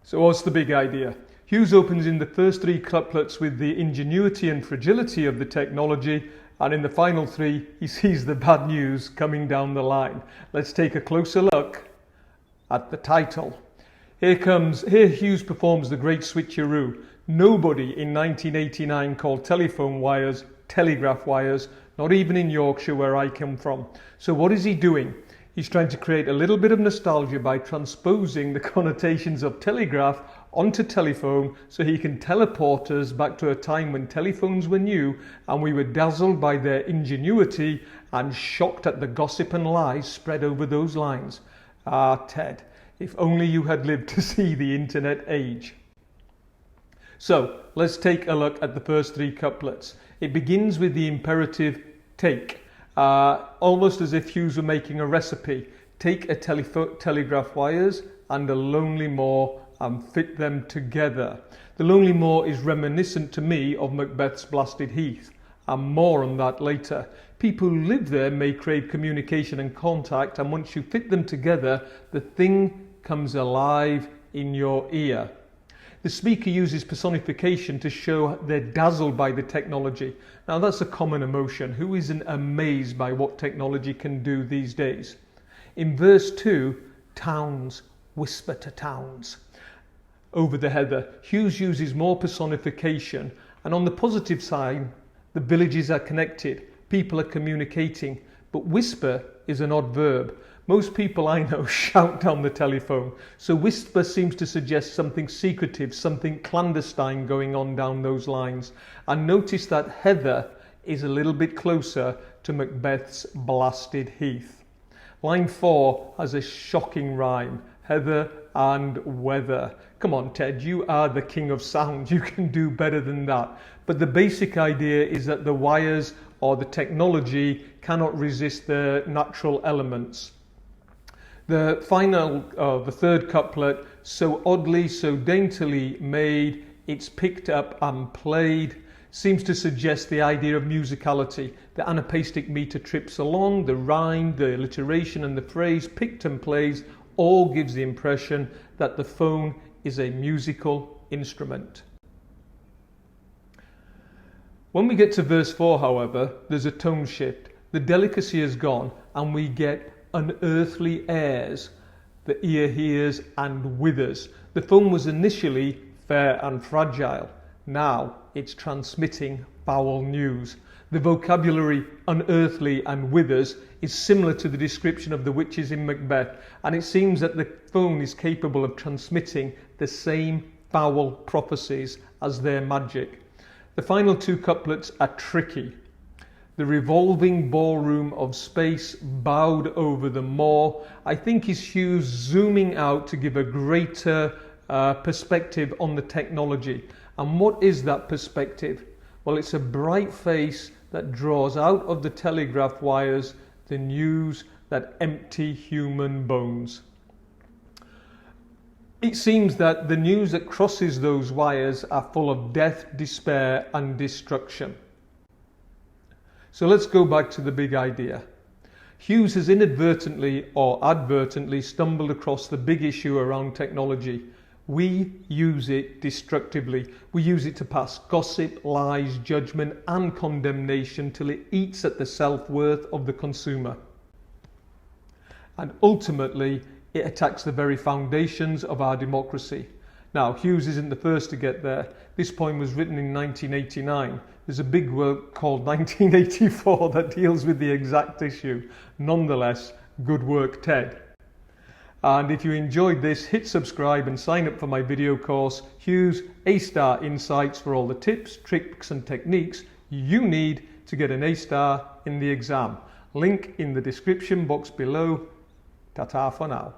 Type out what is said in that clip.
So what's the big idea? Hughes opens in the first three couplets with the ingenuity and fragility of the technology, and in the final three he sees the bad news coming down the line. Let's take a closer look at the title. Here Hughes performs the great switcheroo. Nobody in 1989 called telephone wires telegraph wires, not even in Yorkshire where I come from. So what is he doing? He's trying to create a little bit of nostalgia by transposing the connotations of telegraph onto telephone so he can teleport us back to a time when telephones were new and we were dazzled by their ingenuity and shocked at the gossip and lies spread over those lines. Ah, Ted, if only you had lived to see the internet age. So let's take a look at the first three couplets. It begins with the imperative take. Almost as if Hughes were making a recipe. Take a telegraph wires and a lonely moor and fit them together. The lonely moor is reminiscent to me of Macbeth's blasted heath, and more on that later. People who live there may crave communication and contact, and once you fit them together, the thing comes alive in your ear. The speaker uses personification to show they're dazzled by the technology. Now that's a common emotion. Who isn't amazed by what technology can do these days? In verse 2, towns whisper to towns. Over the heather, Hughes uses more personification, and on the positive side, the villages are connected, people are communicating, but whisper is an odd verb. Most people I know shout down the telephone, so whisper seems to suggest something secretive, something clandestine going on down those lines. And notice that heather is a little bit closer to Macbeth's blasted heath. Line 4 has a shocking rhyme, heather and weather. Come on, Ted, you are the king of sound, you can do better than that. But the basic idea is that the wires or the technology cannot resist the natural elements. The final, the third couplet, so oddly, so daintily made, it's picked up and played, seems to suggest the idea of musicality. The anapestic meter trips along, the rhyme, the alliteration and the phrase picked and plays all gives the impression that the phone is a musical instrument. When we get to verse 4, however, there's a tone shift. The delicacy is gone and we get unearthly airs. The ear hears and withers. The phone was initially fair and fragile. Now it's transmitting foul news. The vocabulary unearthly and withers is similar to the description of the witches in Macbeth, and it seems that the phone is capable of transmitting the same foul prophecies as their magic. The final two couplets are tricky. The revolving ballroom of space bowed over the moor. I think is Hughes zooming out to give a greater perspective on the technology. And what is that perspective? Well, it's a bright face that draws out of the telegraph wires the news that empty human bones. It seems that the news that crosses those wires are full of death, despair and destruction. So let's go back to the big idea. Hughes has inadvertently or advertently stumbled across the big issue around technology. We use it destructively. We use it to pass gossip, lies, judgment and condemnation till it eats at the self-worth of the consumer. And ultimately, it attacks the very foundations of our democracy. Now, Hughes isn't the first to get there. This poem was written in 1989. There's a big work called 1984 that deals with the exact issue. Nonetheless, good work, Ted. And if you enjoyed this, hit subscribe and sign up for my video course, Hughes A-Star Insights, for all the tips, tricks and techniques you need to get an A-star in the exam. Link in the description box below. Ta-ta for now.